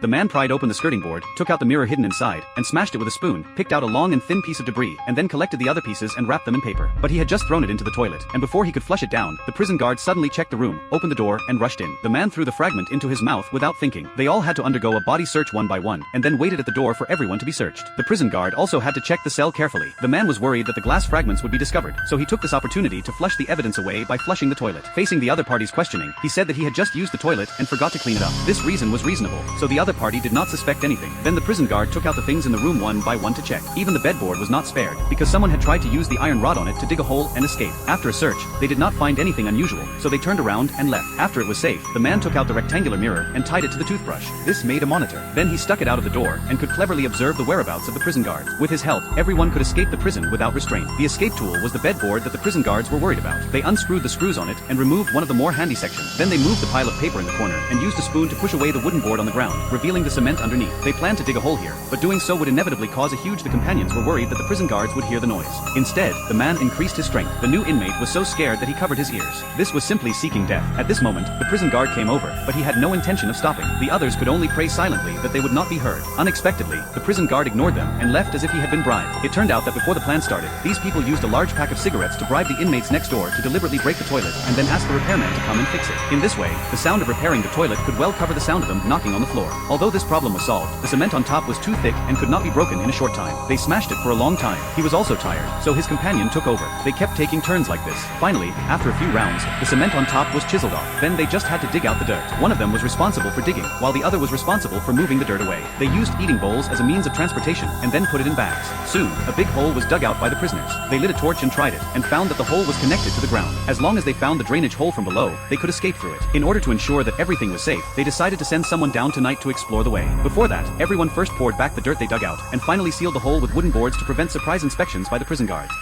The man pried open the skirting board, took out the mirror hidden inside, and smashed it with a spoon, picked out a long and thin piece of debris, and then collected the other pieces and wrapped them in paper. But he had just thrown it into the toilet, and before he could flush it down, the prison guard suddenly checked the room, opened the door, and rushed in. The man threw the fragment into his mouth without thinking. They all had to undergo a body search one by one, and then waited at the door for everyone to be searched. The prison guard also had to check the cell carefully. The man was worried that the glass fragments would be discovered, so he took this opportunity to flush the evidence away by flushing the toilet. Facing the other party's questioning, he said that he had just used the toilet and forgot to clean it up. This reason was reasonable, so the other party did not suspect anything. Then the prison guard took out the things in the room one by one to check. Even the bedboard was not spared, because someone had tried to use the iron rod on it to dig a hole and escape. After a search, they did not find anything unusual, so they turned around and left. After it was safe, the man took out the rectangular mirror and tied it to the toothbrush. This made a monitor. Then he stuck it out of the door and could cleverly observe the whereabouts of the prison guards. With his help, everyone could escape the prison without restraint. The escape tool was the bedboard that the prison guards were worried about. They unscrewed the screws on it and removed one of the more handy sections. Then they moved the pile of paper in the corner and used a spoon to push away the wooden board on the ground, revealing the cement underneath. They planned to dig a hole here, but doing so would inevitably cause a huge. The companions were worried that the prison guards would hear the noise. Instead, the man increased his strength. The new inmate was so scared that he covered his ears. This was simply seeking death. At this moment, the prison guard came over, but he had no intention of stopping. The others could only pray silently that they would not be heard. Unexpectedly, the prison guard ignored them and left as if he had been bribed. It turned out that before the plan started, these people used a large pack of cigarettes to bribe the inmates next door to deliberately break the toilet and then ask the repairman to come and fix it. In this way, the sound of repairing the toilet could well cover the sound of them knocking on the floor. Although this problem was solved, the cement on top was too thick and could not be broken in a short time. They smashed it for a long time. He was also tired, so his companion took over. They kept taking turns like this. Finally, after a few rounds, the cement on top was chiseled off. Then they just had to dig out the dirt. One of them was responsible for digging, while the other was responsible for moving the dirt away. They used eating bowls as a means of transportation and then put it in bags. Soon, a big hole was dug out by the prisoners. They lit a torch and tried it, and found that the hole was connected to the ground. As long as they found the drainage hole from below, they could escape through it. In order to ensure that everything was safe, they decided to send someone down tonight to explore the way. Before that, everyone first poured back the dirt they dug out, and finally sealed the hole with wooden boards to prevent surprise inspections by the prison guards.